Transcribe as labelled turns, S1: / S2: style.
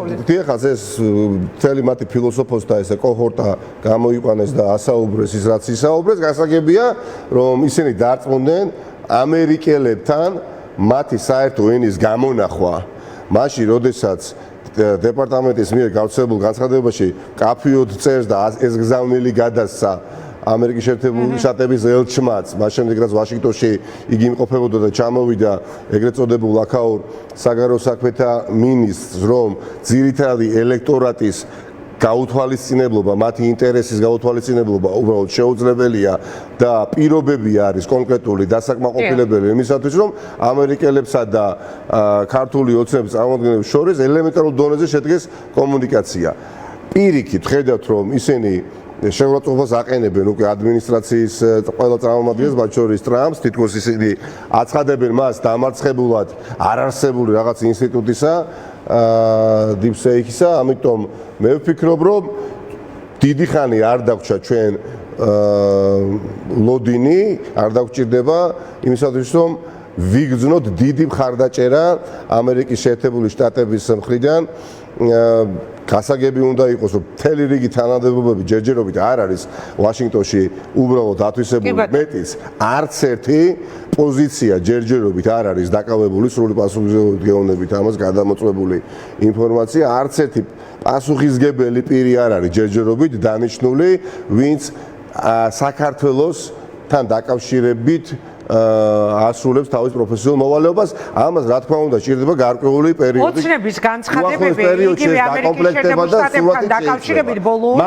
S1: დიახაც ეს მთელი მათი ფილოსოფოსთა ესე კოჰორტა გამოიყვანეს და ასაუბრეს ის რაც ისაუბრეს, გასაგებია რომ ისინი დარწმუნდნენ ამერიკელებთან მათი საერთო ენის გამონახვა მაშინ როდესაც დეპარტამენტის მიერ გავრცელებულ განცხადებაში კაფიოდ წერს და ეს გზავნილი გადასცა ამერიკის შეერთებული შტატების ელჩმაც, მას შემდეგ რაც ვაშინგტონში იგი იმყოფებოდა და ჩამოვიდა ეგრეთ წოდებულ აქაურ საგარეო საქმეთა მინისტრს, რომ ძირითადი ელექტორატის გაუთვალისწინებლობა, მათი ინტერესის გაუთვალისწინებლობა უბრალოდ შეუძლებელია და პირობები არის კონკრეტული დასაკმაყოფილებელი იმისათვის, რომ ამერიკელებსა და ქართული ოცნების წარმომადგენლებს შორის ელემენტარულ დონეზე შედგეს კომუნიკაცია. პირიქით ხედავთ, რომ ისინი შეურაცხყოფას აყენებენ უკვე ადმინისტრაციის ყველა წარმომადგენელს, მათ შორის ტრამპს, თითქოს ისინი აცხადებენ მას დამარცხებულად არარსებული რაღაც ინსტიტუტისა, დიპსეიქისა, ამიტომ მე ვფიქრობ, რომ დიდი ხანი არ დაგვრჩა ჩვენ ლოდინი, არ დაგვჭირდება იმისათვის, რომ ვიგრძნოთ დიდი მხარდაჭერა ამერიკის შეერთებული შტატების მხრიდან. გასაგები უნდა იყოს, რომ მთელი რიგი თანამდებობები ჯერჯერობით არ არის ვაშინგტონში უბრალოდ ათვისებული მეტის, არც ერთი პოზიცია ჯერჯერობით არ არის დაკავებული სრული პასუხისმგებლობით გეუბნებით ამას გადამოწმებული ინფორმაცია, არც ერთი პასუხისმგებელი პირი არ არის ჯერჯერობით დანიშნული, ვინც საქართველოსთან დაკავშირებით ასრულებს თავის პროფესიულ მოვალეობას, ამას რა თქმა უნდა ჭირდება გარკვეული პერიოდი.
S2: ოცნების განცხადებები იგივე ამერიკის შეერთებული შტატებთან დაკავშირებით ბოლო